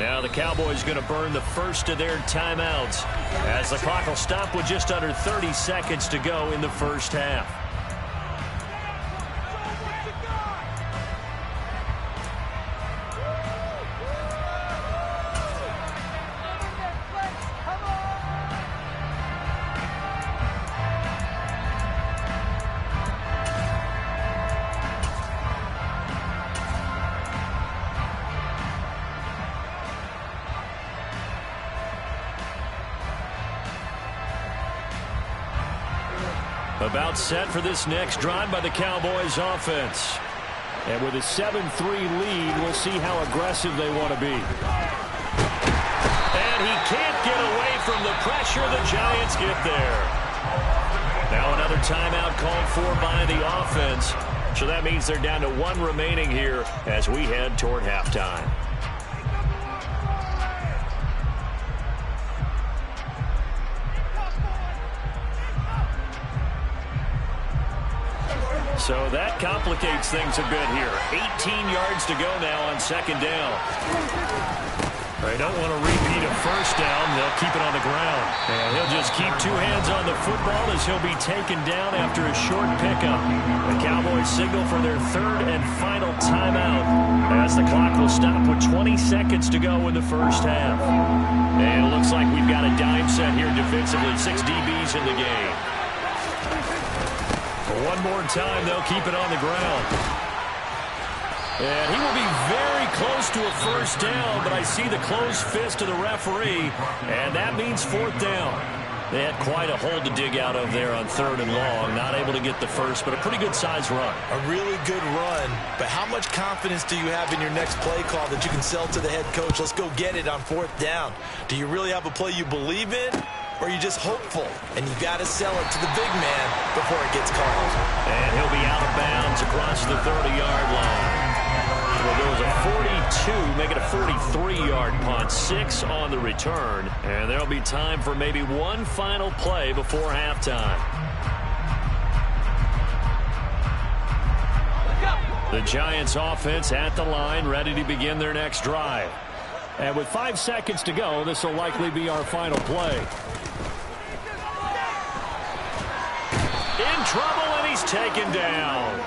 Now the Cowboys going to burn the first of their timeouts as the clock will stop with just under 30 seconds to go in the first half. About set for this next drive by the Cowboys offense. And with a 7-3 lead, we'll see how aggressive they want to be. And he can't get away from the pressure. The Giants get there. Now another timeout called for by the offense. So that means they're down to one remaining here as we head toward halftime. So that complicates things a bit here. 18 yards to go now on second down. They don't want to repeat a first down. They'll keep it on the ground. And he'll just keep two hands on the football as he'll be taken down after a short pickup. The Cowboys signal for their third and final timeout as the clock will stop with 20 seconds to go in the first half. And it looks like we've got a dime set here defensively. 6 DBs in the game. One more time, they'll keep it on the ground. And he will be very close to a first down, but I see the closed fist of the referee, and that means fourth down. They had quite a hole to dig out of there on third and long. Not able to get the first, but a pretty good-sized run. A really good run, but how much confidence do you have in your next play call that you can sell to the head coach? Let's go get it on fourth down. Do you really have a play you believe in? Or are you just hopeful, and you got to sell it to the big man before it gets called? And he'll be out of bounds across the 30-yard line. Well, there was a 42, make it a 43-yard punt, 6 on the return, and there'll be time for maybe one final play before halftime. The Giants offense at the line, ready to begin their next drive. And with 5 seconds to go, this will likely be our final play. In trouble, and he's taken down.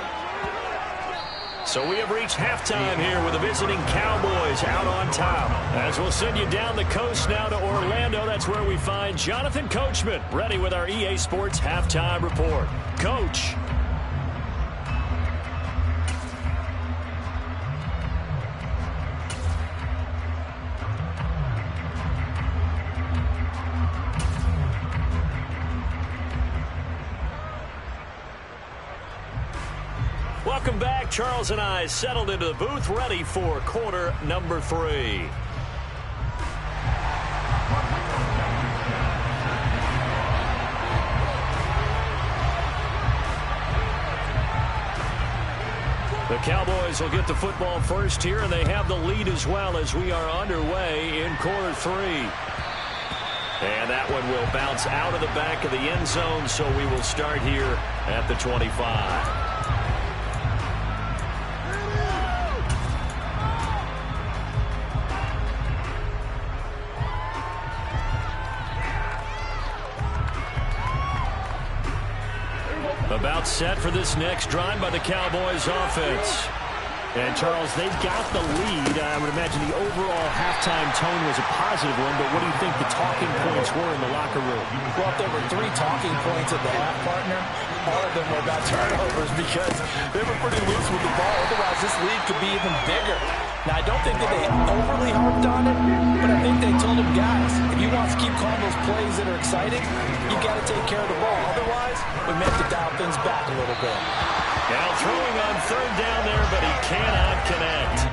So we have reached halftime here with the visiting Cowboys out on top. As we'll send you down the coast now to Orlando, that's where we find Jonathan Coachman, ready with our EA Sports Halftime Report. Coach. Welcome back. Charles and I settled into the booth, ready for quarter number 3. The Cowboys will get the football first here, and they have the lead as well as we are underway in quarter 3. And that one will bounce out of the back of the end zone, so we will start here at the 25. About set for this next drive by the Cowboys offense. And, Charles, they've got the lead. I would imagine the overall halftime tone was a positive one, but what do you think the talking points were in the locker room? Well, if there were 3 talking points at the half, partner, all of them were about turnovers because they were pretty loose with the ball. Otherwise, this lead could be even bigger. Now, I don't think that they overly harped on it, but I think they told him, guys, if you want to keep calling those plays that are exciting, you got to take care of the ball. Otherwise, we may have to dial things back a little bit. Now throwing on third down there, but he cannot connect.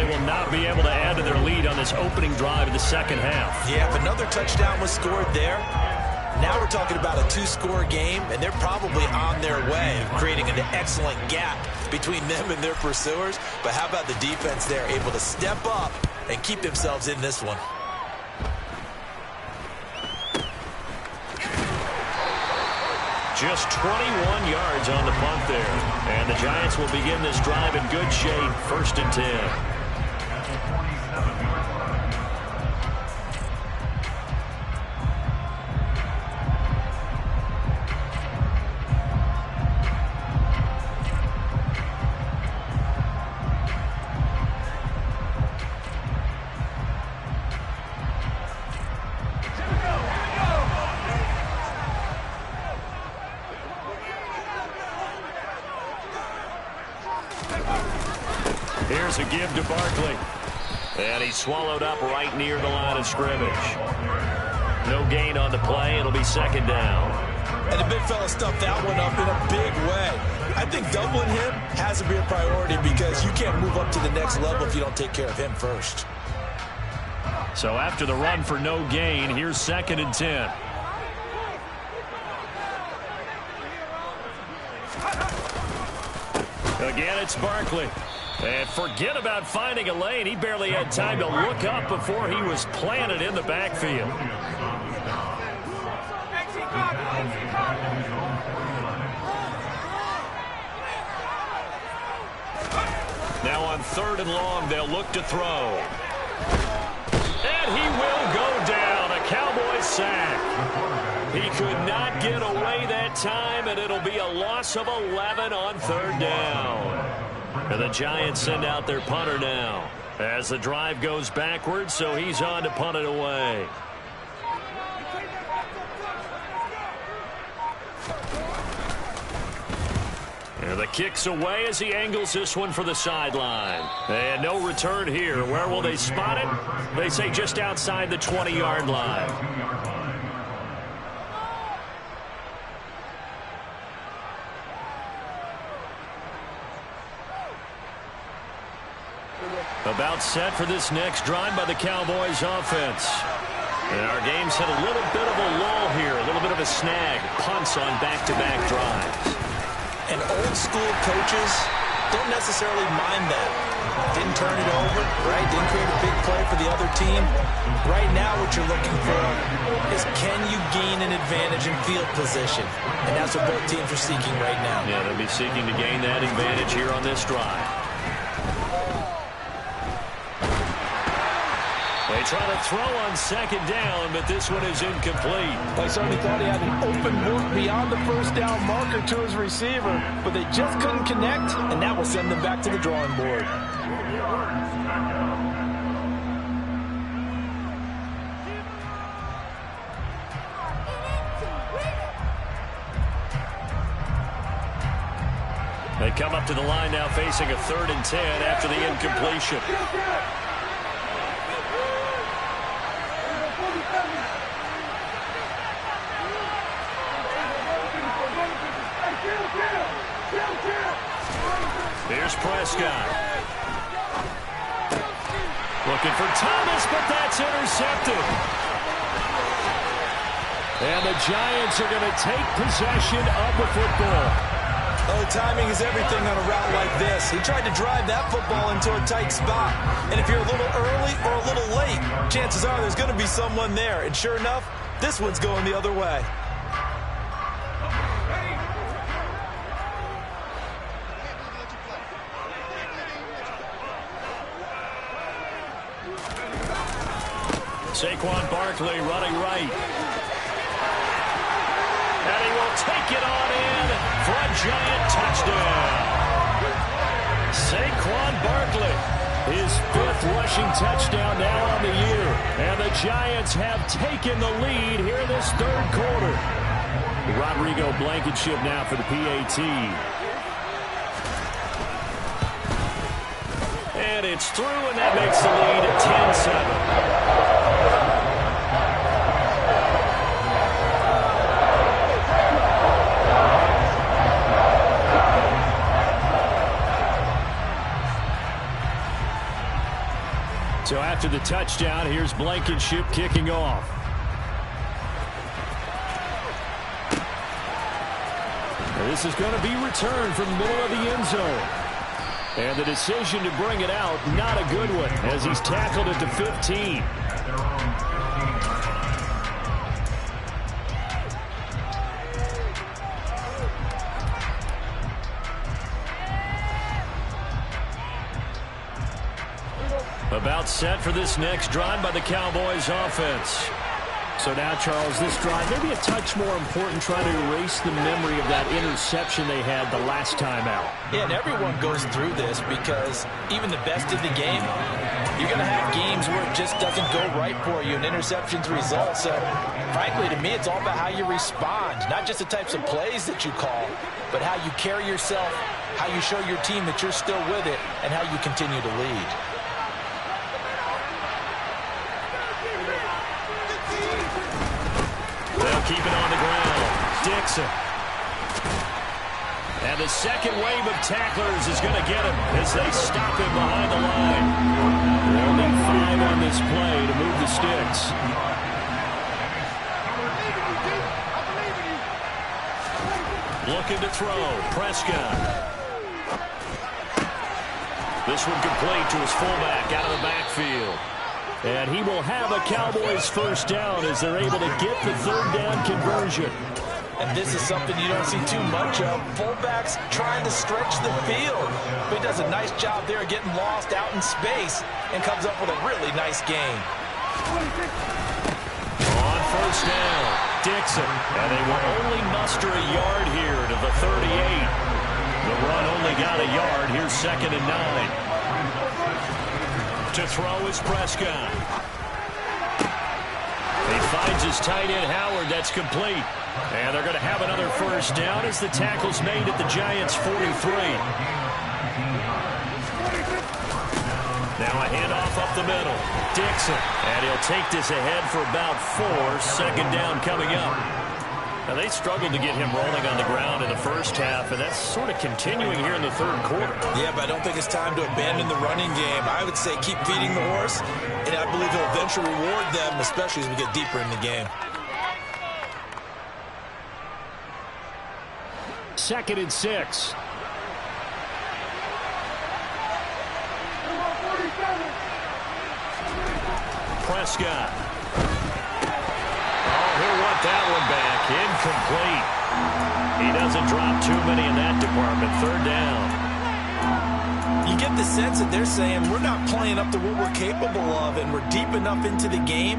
will not be able to add to their lead on this opening drive of the second half. Yeah, if another touchdown was scored there, now we're talking about a two-score game, and they're probably on their way of creating an excellent gap between them and their pursuers. But how about the defense there, able to step up and keep themselves in this one? Just 21 yards on the punt there. And the Giants will begin this drive in good shape, 1st and 10. Here's a give to Barkley. And he's swallowed up right near the line of scrimmage. No gain on the play. It'll be 2nd down. And the big fella stuffed that one up in a big way. I think doubling him has to be a priority because you can't move up to the next level if you don't take care of him first. So after the run for no gain, here's 2nd and 10. Again, it's Barkley. And forget about finding a lane. He barely had time to look up before he was planted in the backfield. Now on 3rd and long, they'll look to throw. And he will go down. A Cowboy sack. He could not get away that time, and it'll be a loss of 11 on 3rd down. And the Giants send out their punter now as the drive goes backwards, so he's on to punt it away. And the kick's away as he angles this one for the sideline. And no return here. Where will they spot it? They say just outside the 20-yard line. About set for this next drive by the Cowboys offense. And our game's had a little bit of a lull here, a little bit of a snag. Punts on back-to-back drives. And old school coaches don't necessarily mind that. Didn't turn it over, right? Didn't create a big play for the other team. Right now what you're looking for is can you gain an advantage in field position? And that's what both teams are seeking right now. Yeah, they'll be seeking to gain that advantage here on this drive. They try to throw on 2nd down, but this one is incomplete. They certainly thought he had an open look beyond the 1st down marker to his receiver, but they just couldn't connect, and that will send them back to the drawing board. They come up to the line now facing a 3rd and 10 after the incompletion. Here's Prescott. Looking for Thomas, but that's intercepted. And the Giants are going to take possession of the football. Oh, timing is everything on a route like this. He tried to drive that football into a tight spot. And if you're a little early or a little late, chances are there's going to be someone there. And sure enough, this one's going the other way. Saquon Barkley running right. And he will take it on in for a Giant touchdown. Saquon Barkley, his 5th rushing touchdown now on the year. And the Giants have taken the lead here in this 3rd quarter. Rodrigo Blankenship now for the PAT. And it's through, and that makes the lead 10-7. after the touchdown. Here's Blankenship kicking off. This is going to be returned from the middle of the end zone. And the decision to bring it out, not a good one, as he's tackled at the 15. About set for this next drive by the Cowboys offense. So now, Charles, this drive maybe a touch more important, trying to erase the memory of that interception they had the last time out. Yeah, and everyone goes through this because even the best in the game, you're going to have games where it just doesn't go right for you, and interceptions result. So, frankly, to me, it's all about how you respond, not just the types of plays that you call, but how you carry yourself, how you show your team that you're still with it, and how you continue to lead. Keep it on the ground. Dixon. And the second wave of tacklers is going to get him as they stop him behind the line. They'll need 5 on this play to move the sticks. Looking to throw. Prescott. This one complete to his fullback out of the backfield. And he will have a Cowboys first down as they're able to get the third down conversion. And this is something you don't see too much of. Fullbacks trying to stretch the field. But he does a nice job there getting lost out in space and comes up with a really nice gain. On first down, Dixon. And they will only muster a yard here to the 38. The run only got a yard. Here's 2nd and 9. To throw is Prescott. He finds his tight end Howard. That's complete. And they're going to have another first down as the tackle's made at the Giants' 43. Now a handoff up the middle. Dixon. And he'll take this ahead for about 4. Second down coming up. Now, they struggled to get him rolling on the ground in the first half, and that's sort of continuing here in the third quarter. Yeah, but I don't think it's time to abandon the running game. I would say keep feeding the horse, and I believe he'll eventually reward them, especially as we get deeper in the game. 2nd and 6. Prescott. He'll want that one back. Incomplete. He doesn't drop too many in that department. Third down. You get the sense that they're saying we're not playing up to what we're capable of, and we're deep enough into the game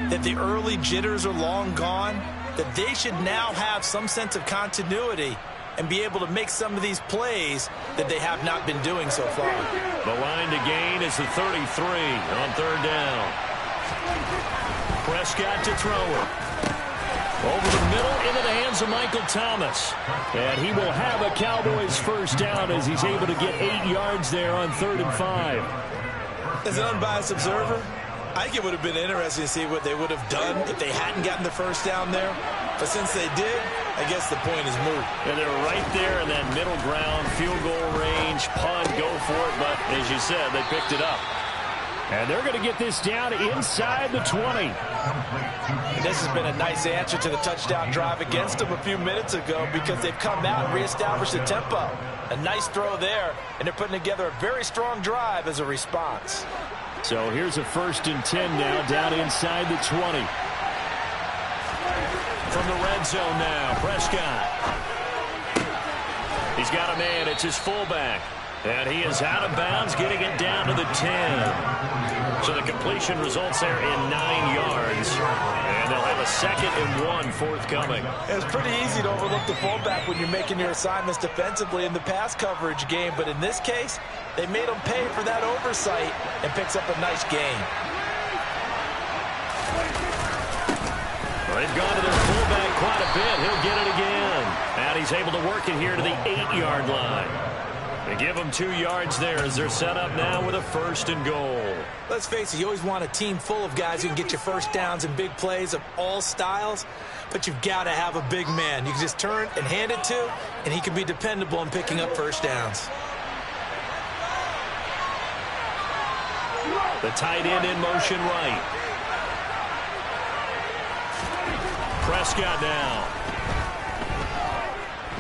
that the early jitters are long gone, that they should now have some sense of continuity and be able to make some of these plays that they have not been doing so far. The line to gain is the 33 on third down. Prescott to throw it. Over the middle into the hands of Michael Thomas. And he will have a Cowboys first down as he's able to get 8 yards there on 3rd and 5. As an unbiased observer, I think it would have been interesting to see what they would have done if they hadn't gotten the first down there. But since they did, I guess the point is moot. And they're right there in that middle ground, field goal range, punt, go for it. But as you said, they picked it up. And they're going to get this down inside the 20. And this has been a nice answer to the touchdown drive against them a few minutes ago because they've come out and reestablished the tempo. A nice throw there, and they're putting together a very strong drive as a response. So here's a 1st and 10 now down inside the 20. From the red zone now, Prescott. He's got a man. It's his fullback. And he is out of bounds, getting it down to the 10. So the completion results there in 9 yards. And they'll have a 2nd and 1 forthcoming. It's pretty easy to overlook the fullback when you're making your assignments defensively in the pass coverage game. But in this case, they made him pay for that oversight and picks up a nice gain. Well, they've gone to their fullback quite a bit. He'll get it again. And he's able to work it here to the 8-yard line. They give them 2 yards there as they're set up now with a 1st and goal. Let's face it, you always want a team full of guys who can get you first downs and big plays of all styles, but you've got to have a big man you can just turn and hand it to, and he can be dependable in picking up first downs. The tight end in motion right. Prescott now.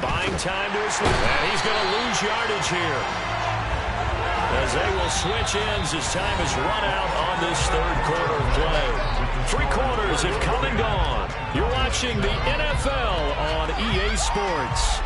Buying time to his lead. And he's going to lose yardage here, as they will switch ends as time is run out on this third quarter of play. 3 quarters have come and gone. You're watching the NFL on EA Sports.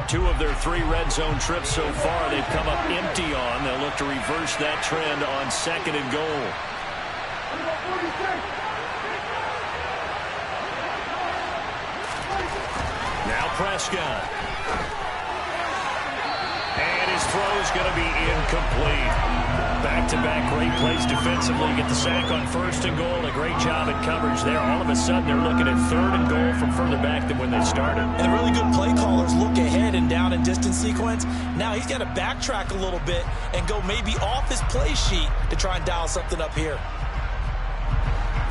Two of their 3 red zone trips so far they've come up empty on. They'll look to reverse that trend on 2nd and goal. Now Prescott. And his throw's going to be incomplete. Back-to-back great plays defensively. Get the sack on 1st and goal. A great job at coverage there. All of a sudden, they're looking at 3rd and goal from further back than when they started. And the really good play callers look ahead and down and distance sequence. Now he's got to backtrack a little bit and go maybe off his play sheet to try and dial something up here.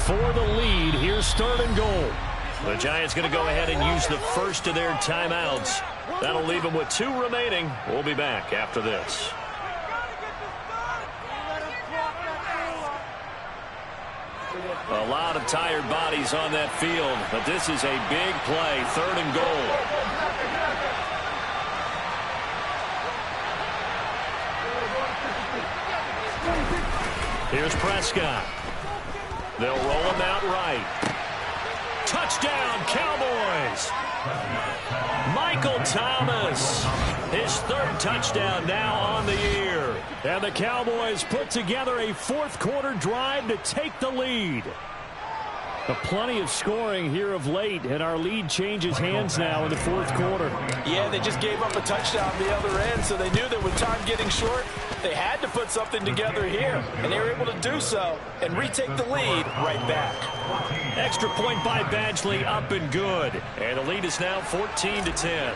For the lead, here's 3rd and goal. The Giants going to go ahead and use the first of their timeouts. That'll leave them with 2 remaining. We'll be back after this. A lot of tired bodies on that field, but this is a big play. 3rd and goal. Here's Prescott. They'll roll him out right. Touchdown, Cowboys. Michael Thomas, his 3rd touchdown now on the year. And the Cowboys put together a 4th quarter drive to take the lead. Plenty of scoring here of late, and our lead changes hands now in the 4th quarter. Yeah, they just gave up a touchdown on the other end, so they knew that with time getting short, they had to put something together here, and they were able to do so and retake the lead right back. Extra point by Badgley, up and good. And the lead is now 14-10.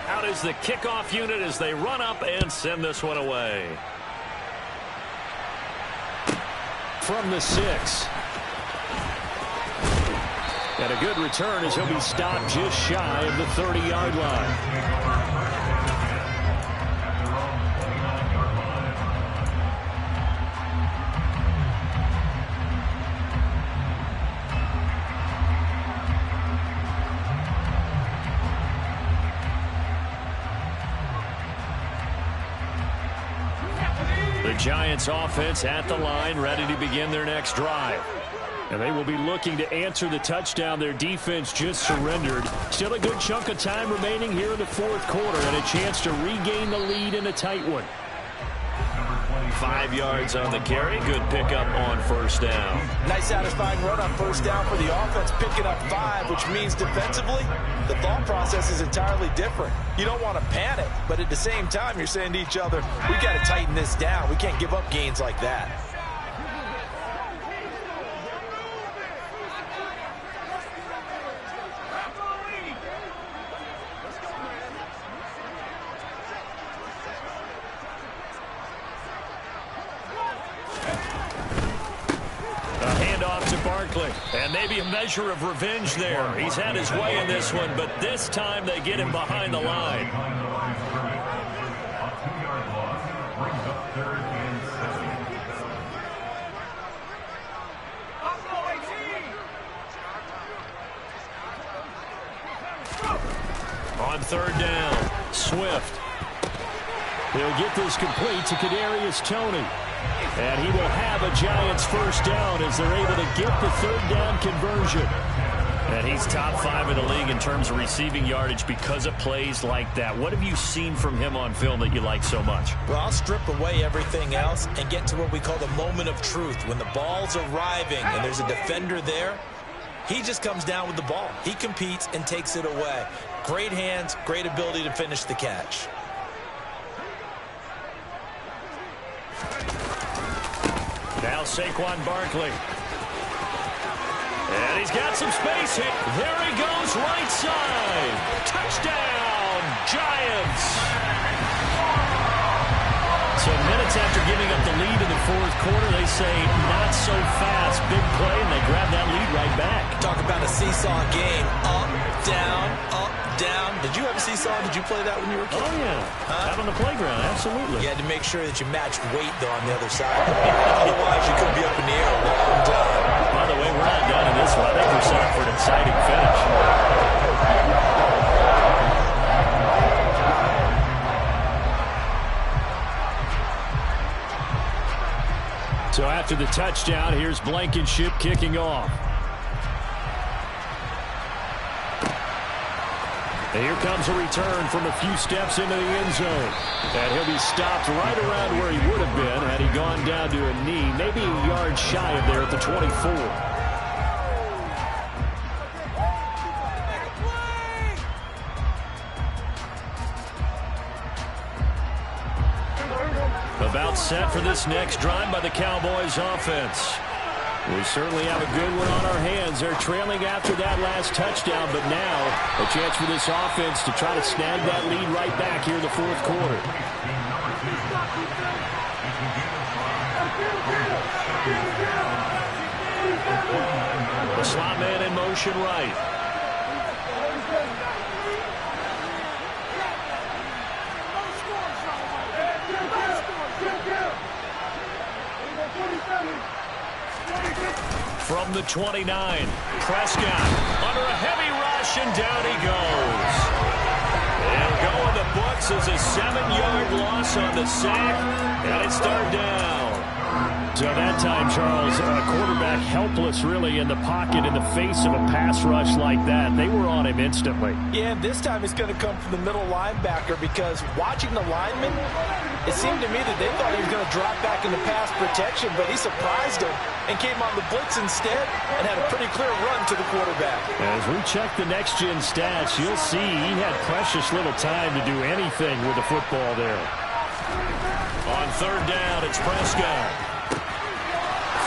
Out is the kickoff unit as they run up and send this one away. From the 6. And a good return as he'll be stopped just shy of the 30-yard line. The Giants offense at the line, ready to begin their next drive. And they will be looking to answer the touchdown their defense just surrendered. Still a good chunk of time remaining here in the 4th quarter and a chance to regain the lead in a tight one. 5 yards on the carry. Good pickup on 1st down. Nice satisfying run on 1st down for the offense, picking up 5, which means defensively, the thought process is entirely different. You don't want to panic, but at the same time, you're saying to each other, we got to tighten this down. We can't give up gains like that. And maybe a measure of revenge there. He's had his way in this one, but this time they get him behind the line. On 3rd down, Swift. He'll get this complete to Kadarius Toney. And he will have a Giants 1st down as they're able to get the 3rd down conversion. And he's top 5 in the league in terms of receiving yardage because of plays like that. What have you seen from him on film that you like so much? Well, I'll strip away everything else and get to what we call the moment of truth. When the ball's arriving and there's a defender there, he just comes down with the ball. He competes and takes it away. Great hands, great ability to finish the catch. Now Saquon Barkley. And he's got some space hit. There he goes, right side. Touchdown, Giants. Giants, after giving up the lead in the fourth quarter, they say not so fast. Big play, and they grab that lead right back. Talk about a seesaw game. Up, down, up, down. Did you have a seesaw? Did you play that when you were a kid? Oh, yeah. Out on the playground, absolutely. You had to make sure that you matched weight, though, on the other side. Otherwise, you could be up in the air a long time. By the way, we're not done in this one. I think we're set up for an exciting finish. So after the touchdown, here's Blankenship kicking off. And here comes a return from a few steps into the end zone. And he'll be stopped right around where he would have been had he gone down to a knee, maybe a yard shy of there at the 24. About set for this next drive by the Cowboys offense. We certainly have a good one on our hands. They're trailing after that last touchdown, but now a chance for this offense to try to snag that lead right back here in the fourth quarter. The slot man in motion right. From the 29, Prescott under a heavy rush, and down he goes. It'll go in the books as a 7-yard loss on the sack, and it's third down. So that time, Charles, quarterback helpless really in the pocket in the face of a pass rush like that. They were on him instantly. Yeah, this time it's going to come from the middle linebacker, because watching the lineman, it seemed to me that they thought he was going to drop back into pass protection, but he surprised him and came on the blitz instead and had a pretty clear run to the quarterback. As we check the next-gen stats, you'll see he had precious little time to do anything with the football there. On third down, it's Prescott.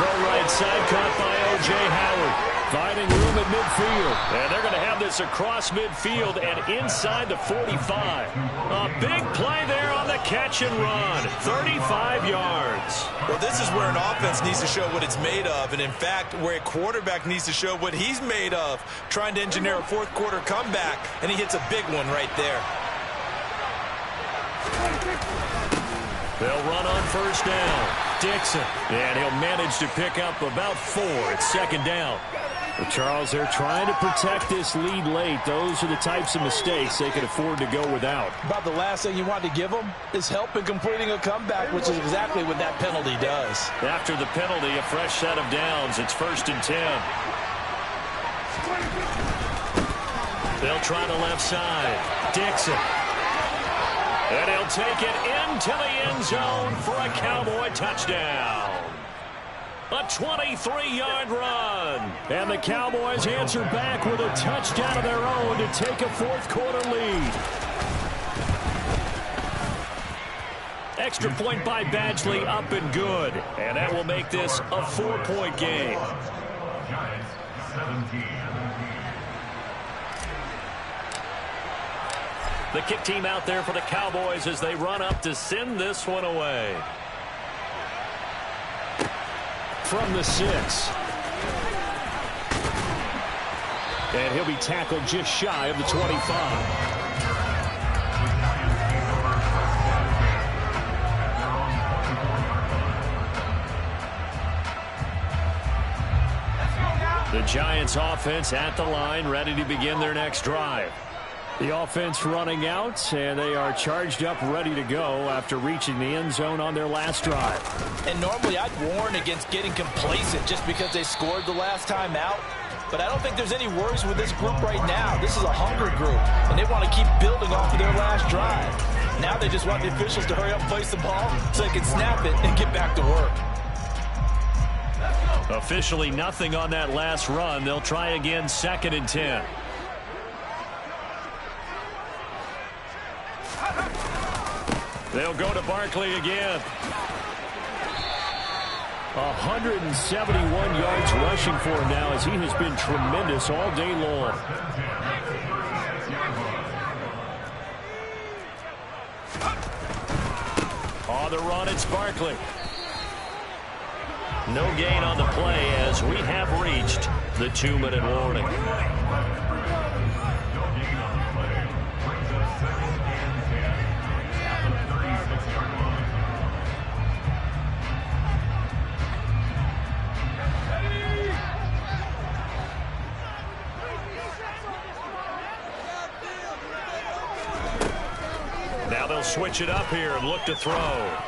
Throw right side, caught by O.J. Howard. Finding room at midfield. And they're going to have this across midfield and inside the 45. A big play there on the catch and run. 35 yards. Well, this is where an offense needs to show what it's made of. And, in fact, where a quarterback needs to show what he's made of. Trying to engineer a fourth-quarter comeback, and he hits a big one right there. They'll run on first down. Dixon. And he'll manage to pick up about 4. It's second down. Well, Charles, they're trying to protect this lead late. Those are the types of mistakes they can afford to go without. About the last thing you want to give them is help in completing a comeback, which is exactly what that penalty does. After the penalty, a fresh set of downs. It's 1st and 10. They'll try the left side. Dixon. And he'll take it into the end zone for a Cowboy touchdown. A 23-yard run. And the Cowboys answer back with a touchdown of their own to take a fourth-quarter lead. Extra point by Badgley, up and good. And that will make this a 4-point game. Giants 17. The kick team out there for the Cowboys as they run up to send this one away. From the 6. And he'll be tackled just shy of the 25. The Giants offense at the line, ready to begin their next drive. The offense running out, and they are charged up, ready to go after reaching the end zone on their last drive. And normally I'd warn against getting complacent just because they scored the last time out. But I don't think there's any worries with this group right now. This is a hunger group, and they want to keep building off of their last drive. Now they just want the officials to hurry up and place the ball so they can snap it and get back to work. Officially nothing on that last run. They'll try again, 2nd and 10. They'll go to Barkley again. 171 yards rushing for him now as he has been tremendous all day long. On the run, it's Barkley. No gain on the play as we have reached the 2-minute warning. No gain on the play. Brings up 2nd and 10 at the 36-yard line. Now they'll switch it up here and look to throw.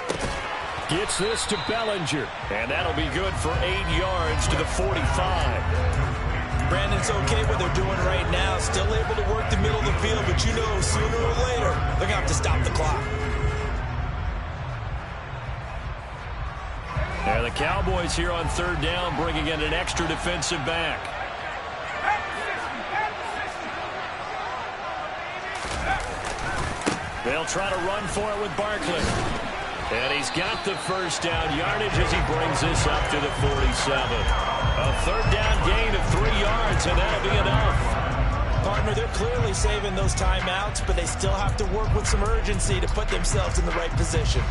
Gets this to Bellinger. And that'll be good for 8 yards to the 45. Brandon, it's okay what they're doing right now. Still able to work the middle of the field, but you know sooner or later they're going to have to stop the clock. And the Cowboys here on 3rd down bringing in an extra defensive back. They'll try to run for it with Barkley. And he's got the 1st down yardage as he brings this up to the 47. A 3rd down gain of 3 yards, and that'll be enough. Partner, they're clearly saving those timeouts, but they still have to work with some urgency to put themselves in the right position.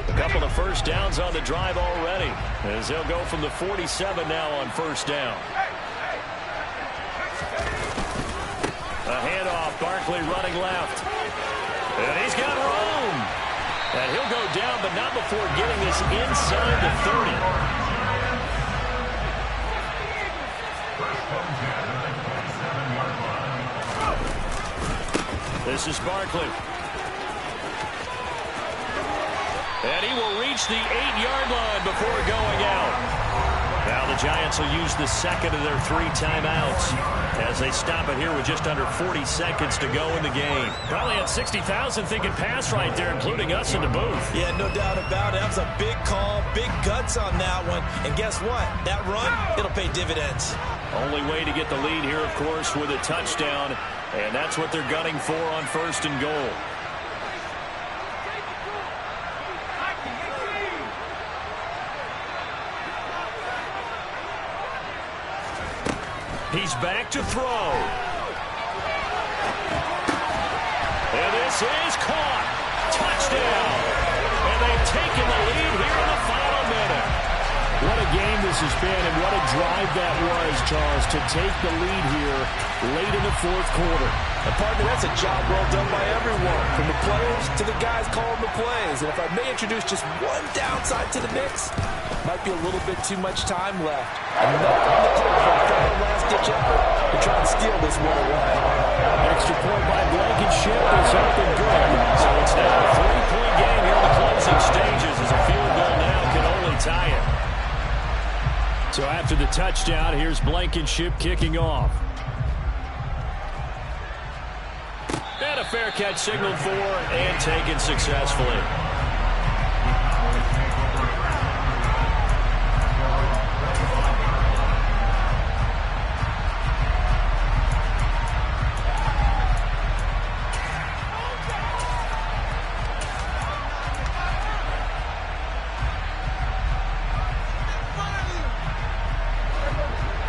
A couple of 1st downs on the drive already, as they'll go from the 47 now on 1st down. A handoff, Barkley running left. And he's got room. And he'll go down, but not before getting this inside the 30. This is Barkley. And he will reach the 8-yard line before going out. Now the Giants will use the 2nd of their 3 timeouts as they stop it here with just under 40 seconds to go in the game. Probably had 60,000 thinking pass right there, including us in the booth. Yeah, no doubt about it. That was a big call, big guts on that one. And guess what? That run, it'll pay dividends. Only way to get the lead here, of course, with a touchdown. And that's what they're gunning for on 1st and goal. He's back to throw. And this is caught. Touchdown. And they've taken the lead here in the final minute. What a game this has been, and what a drive that was, Charles, to take the lead here late in the 4th quarter. And partner, that's a job well done by everyone, from the players to the guys calling the plays. And if I may introduce just one downside to the mix, might be a little bit too much time left. Enough on the clock for a final last-ditch effort to try and steal this one away. Extra point by Blankenship is up and good. So it's now a 3-point game here in the closing stages as a field goal now can only tie it. So after the touchdown, here's Blankenship kicking off. And a fair catch signaled for and taken successfully.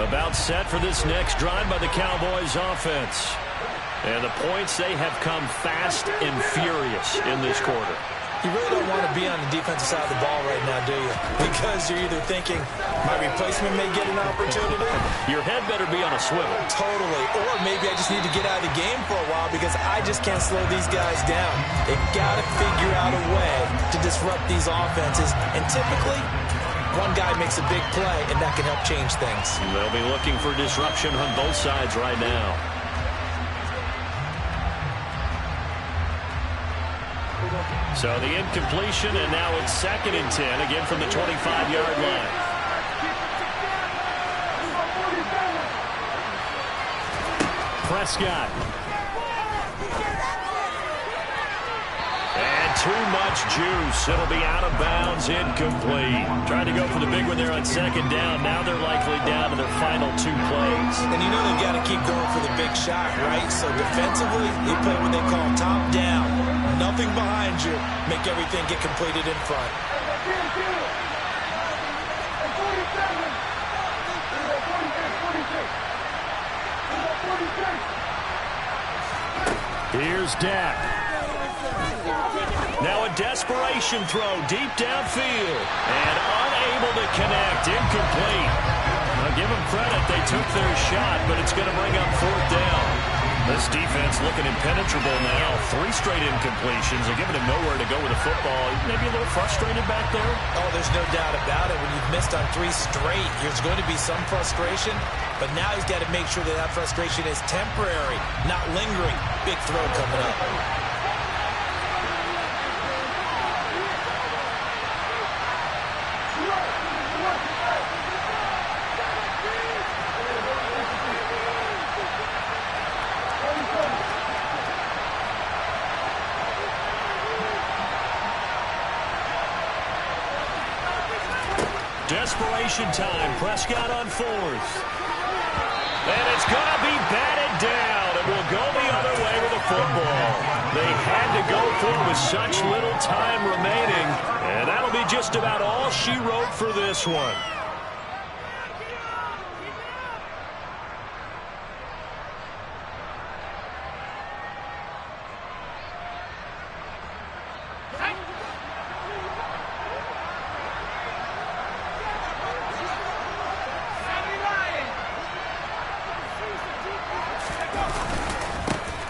About set for this next drive by the Cowboys offense. And the points, they have come fast and furious in this quarter. You really don't want to be on the defensive side of the ball right now, do you? Because you're either thinking, my replacement may get an opportunity. Your head better be on a swivel. Totally. Or maybe I just need to get out of the game for a while because I just can't slow these guys down. They've got to figure out a way to disrupt these offenses. And typically, one guy makes a big play, and that can help change things. They'll be looking for disruption on both sides right now. So the incompletion, and now it's 2nd and 10, again from the 25-yard line. Prescott. And too much juice. It'll be out of bounds, incomplete. Trying to go for the big one there on 2nd down. Now they're likely down to their final 2 plays. And you know they've got to keep going for the big shot, right? So defensively, they play what they call top down. Nothing behind you. Make everything get completed in front. Here's Dak. Now a desperation throw deep downfield. And unable to connect. Incomplete. Now give them credit. They took their shot, but it's going to bring up fourth down. This defense looking impenetrable now. 3 straight incompletions. They're giving him nowhere to go with the football. Maybe a little frustrated back there. Oh, there's no doubt about it. When you've missed on 3 straight, there's going to be some frustration. But now he's got to make sure that that frustration is temporary, not lingering. Big throw coming up. Desperation time. Prescott on 4th. And it's going to be batted down. It will go the other way with the football. They had to go for it with such little time remaining. And that'll be just about all she wrote for this one.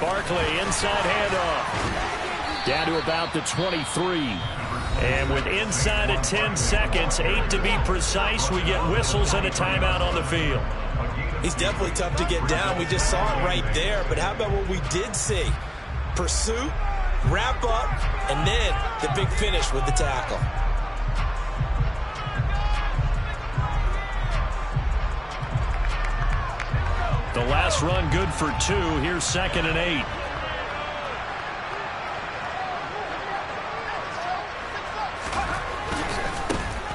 Barkley, inside handoff. Down to about the 23. And with inside of 10 seconds, 8 to be precise, we get whistles and a timeout on the field. He's definitely tough to get down. We just saw it right there. But how about what we did see? Pursuit, wrap up, and then the big finish with the tackle. The last run good for 2. Here's 2nd and 8.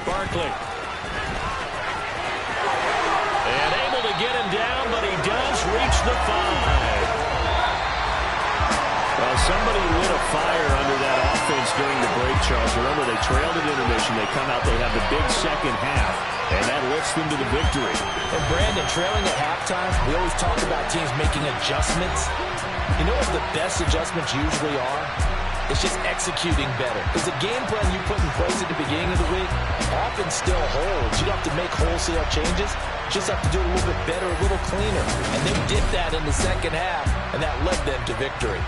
Barkley. And able to get him down, but he does reach the 5. Well, somebody lit a fire under that offense during the break, Charles. Remember, they trailed at intermission. They come out, they have the big second half, and that lifts them to the victory. And Brandon, trailing at halftime, we always talk about teams making adjustments. You know what the best adjustments usually are? It's just executing better. Because the game plan you put in place at the beginning of the week often still holds. You don't have to make wholesale changes. You just have to do it a little bit better, a little cleaner. And they did that in the second half, and that led them to victory.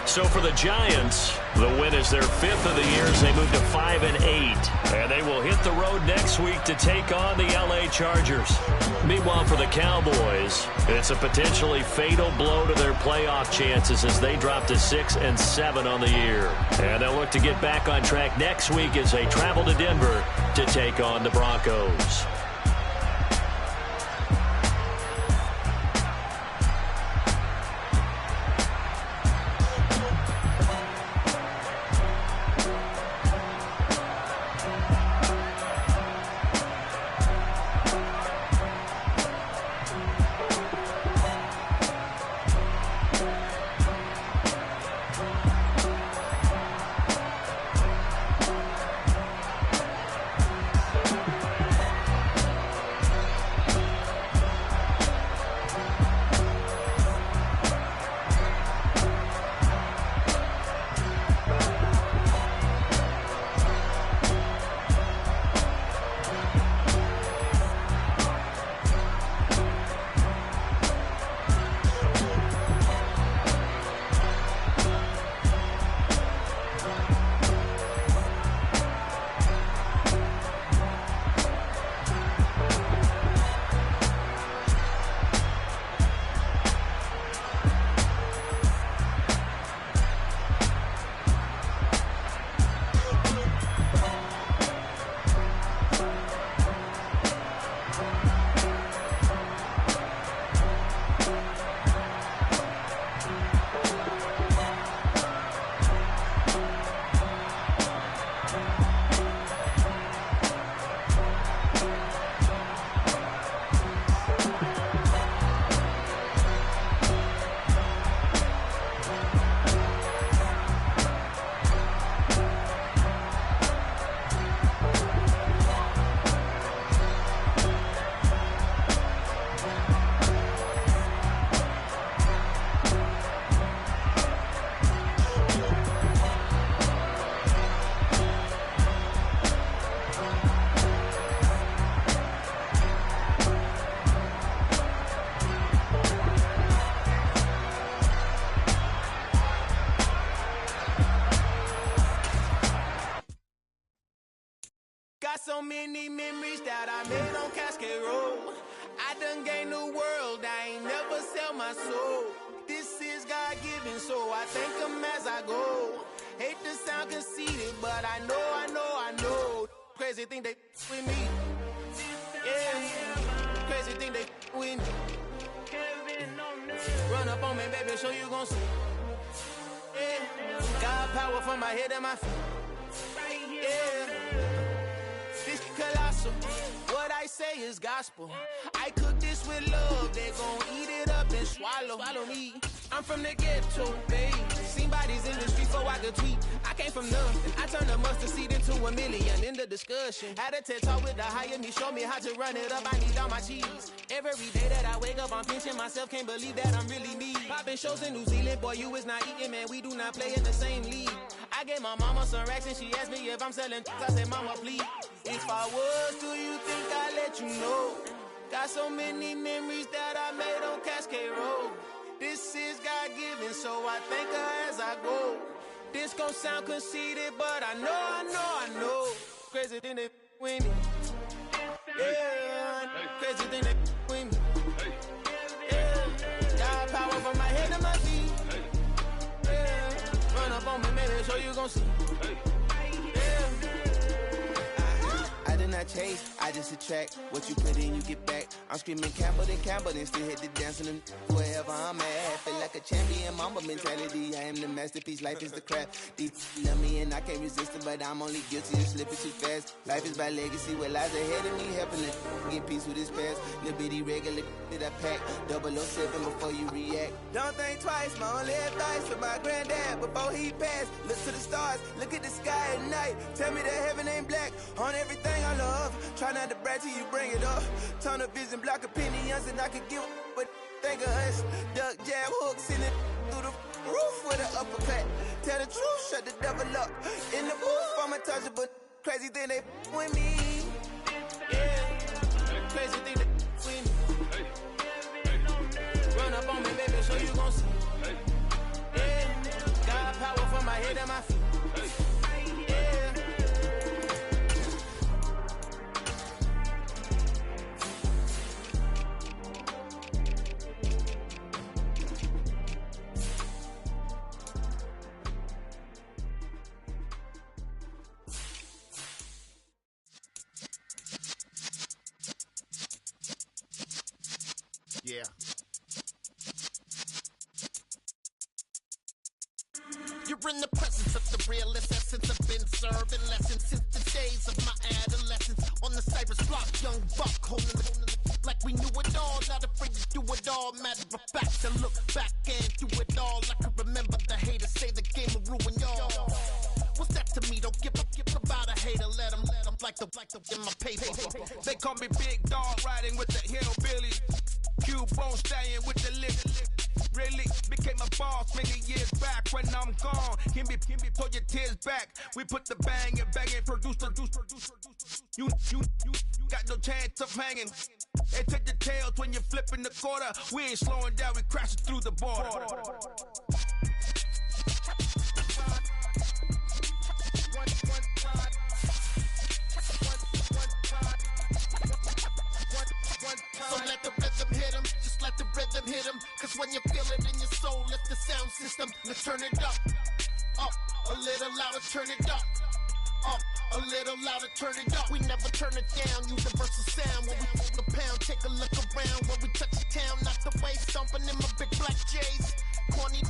So for the Giants, the win is their 5th of the year as they move to 5 and 8. And they will hit the road next week to take on the LA Chargers. Meanwhile, for the Cowboys, it's a potentially fatal blow to their playoff chances as they drop to 6 and 7 on the year. And they'll look to get back on track next week as they travel to Denver to take on the Broncos. Got so many memories that I made on Cascade Road. I done gained the world, I ain't never sell my soul. This is God-given, so I thank him as I go. Hate to sound conceited, but I know. Crazy thing they with me. Yeah, crazy thing they with me. Run up on me, baby, show you gon' see. Yeah, God power from my head and my feet. Yeah, this colossal. What I say is gospel. I cook this with love, they gon' eat it up and swallow me. I'm from the ghetto, babe. Seen bodies in the street so I could tweet. I came from nothing. I turned a mustard seed into $1 million in the discussion. Had a TED talk with the higher me, show me how to run it up. I need all my cheese. Every day that I wake up, I'm pinching myself. Can't believe that I'm really me. Popping shows in New Zealand, boy, you is not eating, man. We do not play in the same league. I gave my mama some racks and she asked me if I'm selling. I said, mama, please. If I was, do you think I'd let you know? Got so many memories that I made on Cascade Road. This is God-given, so I thank her as I go. This gon' sound conceited, but I know. Crazy thing they with me. Yeah, crazy thing they with me. Yeah, got power from my head to my feet. Yeah, run up on me, maybe so you gon' see. I did not chase, I just attract. What you put in, you get back. I'm screaming Campbell, then still hit the dancing and wherever I'm at. Feel like a champion, mamba mentality. I am the masterpiece, life is the crap. These love me and I can't resist it, but I'm only guilty of slipping too fast. Life is by legacy, what lies ahead of me, helping to get peace with this past. Little bitty regular that I pack, 007 before you react. Don't think twice, my only advice for my granddad before he passed. Look to the stars, look at the sky at night. Tell me that heaven ain't black on everything I love. Try not to brag till you bring it up. Tunnel vision, block opinions, and I could give but think of us. Duck, jab, hooks in it through the roof with an uppercut. Tell the truth, shut the devil up. In the booth, I'm untouchable. Crazy thing they with me. Yeah, crazy thing they with me. Run up on me, baby, so you gon' see. Yeah, got power from my head and my feet. Yeah. Yeah. You're in the presence of the realest essence. I've been serving lessons since the days of my adolescence. On the Cypress block, young buck holding it like we knew it all. Not afraid to do it all. Matter of fact, to look back and do it all. I can remember the haters say the game will ruin y'all. What's that to me? Don't give about a hater. Let them like the in my paper. They call me Big Dog, riding with the hillbillies. Cowboy stallion with the lip. Really became a boss many years back. When I'm gone, give me pull your tears back. We put the bang and produce. You got no chance of hanging. And take the tails when you're flipping the quarter. We ain't slowing down, we crashing through the border. So let the rhythm hit him, just let the rhythm hit him. Cause when you feel it in your soul, lift the sound system. Let's turn it up, a little louder, turn it up, a little louder, turn it up. We never turn it down, universal sound. When we pull the pound, take a look around. When we touch the town, knock the way, stomping in my big black J's. Corny,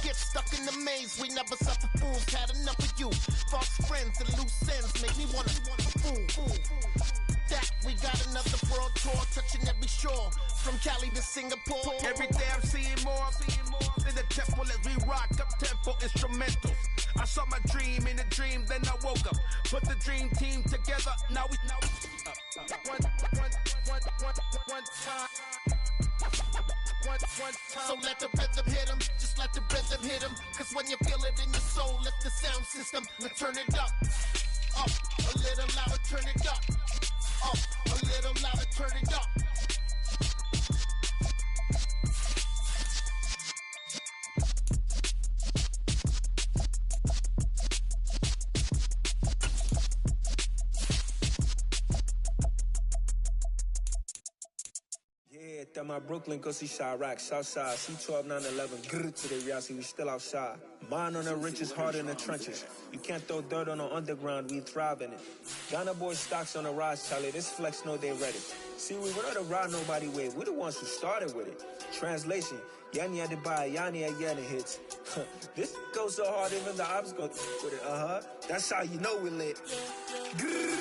get stuck in the maze. We never suffer fools, had enough of you. False friends and loose ends make me wanna fool. That we got another world tour, touching every shore, from Cali to Singapore. Every day I'm seeing more. In the temple as we rock up tempo instrumentals. I saw my dream in a dream, then I woke up. Put the dream team together. Now we one time. So let the rhythm hit him, just let the rhythm hit him. Cause when you feel it in your soul, lift the sound system. Now turn it up, a little louder, turn it up, a little louder, turn it up. That my Brooklyn, go see Chirac, Southside, C12, 911, grrr to the Riasi, we still outside. Mine on the riches, hard in the trenches. You can't throw dirt on the underground, we thrive in it. Ghana boys stocks on the rise, Charlie, this flex know they ready. See, we were not to ride nobody with, we the ones who started with it. Translation, Yani had to buy, Yani had Yanni hits. This goes so hard, even the ops go with it, That's how you know we lit. Grrr.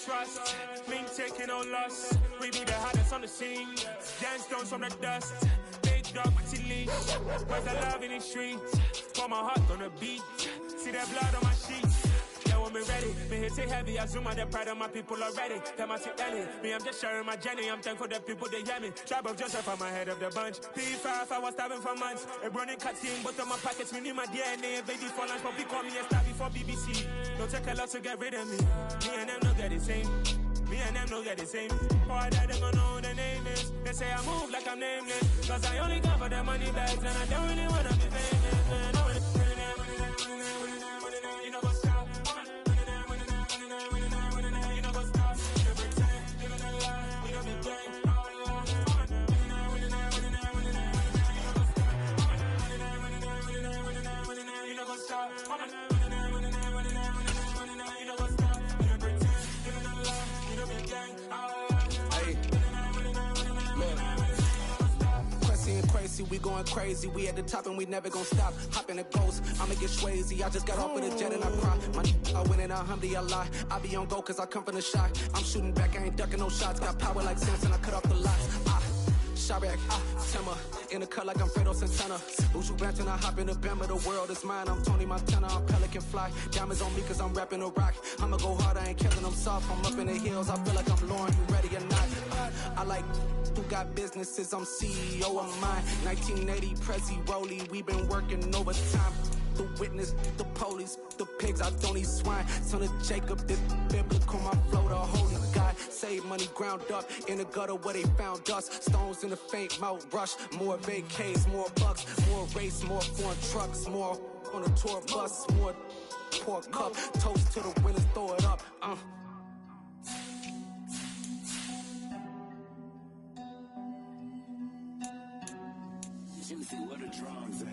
Trust, we ain't taking no loss. We be the hottest on the scene. Dance stones from the dust. Big dog, pretty leash. Where's the love in the streets? Pour my heart on the beat. See that blood on my sheets. Yeah, when we ready, me hit it heavy. I zoom on the pride of my people already. Them I see Ellie. Me, I'm just sharing my journey. I'm thankful the people they hear me. Tribe of Joseph, I'm ahead of the bunch. P5, I was starving for months. A running cutscene, but on my pockets, we need my DNA. Baby for lunch, but we call me a star before BBC. Don't take a lot to get rid of me. Me and them don't get the same. Me and them don't get the same. Boy, that them gonna know who the name is. They say I move like I'm nameless. Cause I only come for the money bags. And I don't really wanna be famous, man. You know what's up? You know what's up? You pretend, living a lie. We don't be gang. You know what's up? We going crazy, we at the top and we never gonna stop. Hop in the ghost, I'ma get swayzy. I just got off with a jet and I cry. I win in alhamdulillah. I be on go cause I come from the shot. I'm shooting back, I ain't ducking no shots. Got power like Samson, I cut off the locks. Chirac, Timmer, in the cut like I'm Fredo Santana. Uju Banton, I hop in the Bama, the world is mine. I'm Tony Montana, I'm Pelican Fly. Diamonds on me cause I'm rapping a rock. I'ma go hard, I ain't killing them soft. I'm up in the hills, I feel like I'm Lauren, you ready or not? I like who got businesses, I'm CEO of mine. 1980 Prezi Rolly, we been working overtime. The witness, the police, the pigs, I don't eat swine. Son of Jacob, this biblical, my flow, the holy God. Save money ground up in the gutter where they found us. Stones in the faint mouth rush. More vacays, more bucks, more race, more foreign trucks, more on a tour bus, more pork cup. Toast to the winners, throw it up. Juicy, where the drums at?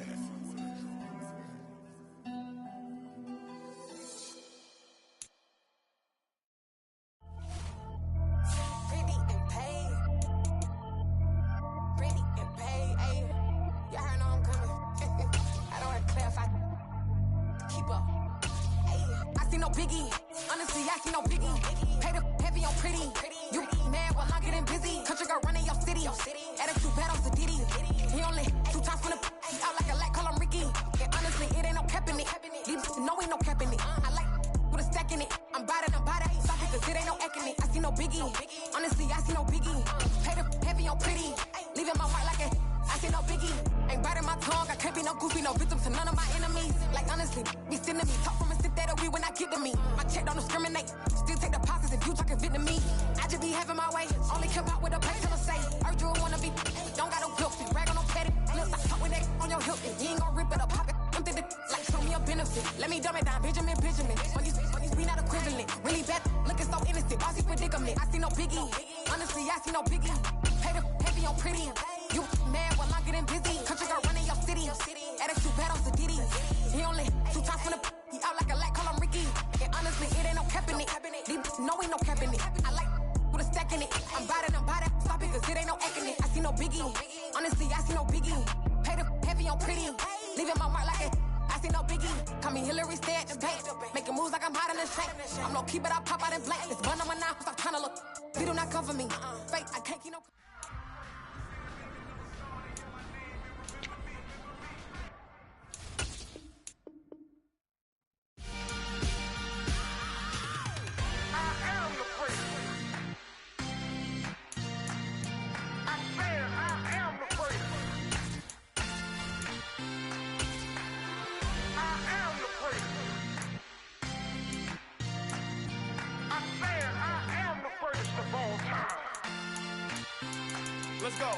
let's go.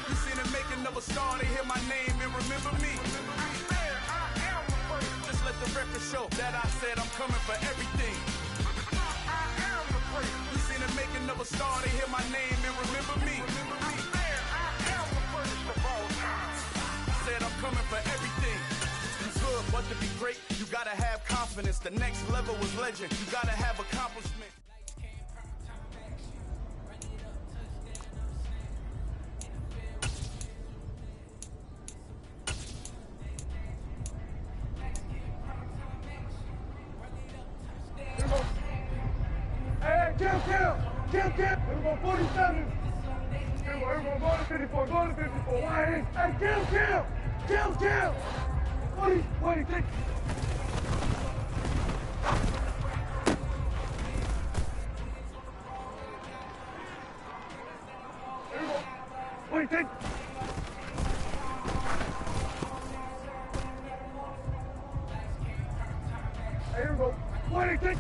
You seen the making of a star, they hear my name and remember me. Just let the record show that I said I'm coming for everything. You seen the making of a star, they hear my name and remember me. Said I'm coming for everything. You good, but to be great, you gotta have confidence. The next level was legend, you gotta have accomplishment. Hey, kill! Here we go, 47. Here we go, go to 54, go to 54. Why? Hey, kill! 40, take. Here we go. 20, take. Hey, here we go. 20, take.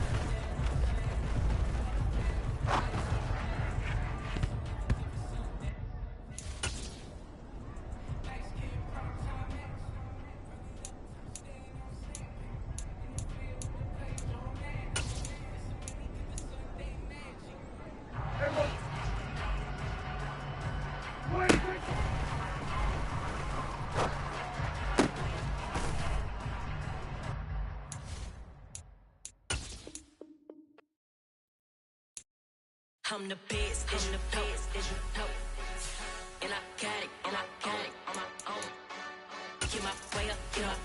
I'm the best, and you know. And I got it on my own. Get my way up, get my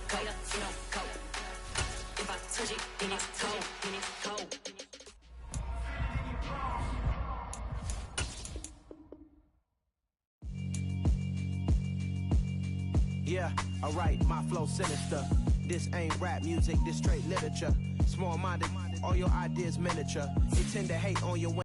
go. If I touch it, then it's cold. Yeah, alright, my flow sinister. This ain't rap music, this straight literature. Small-minded, all your ideas miniature. They tend to hate on your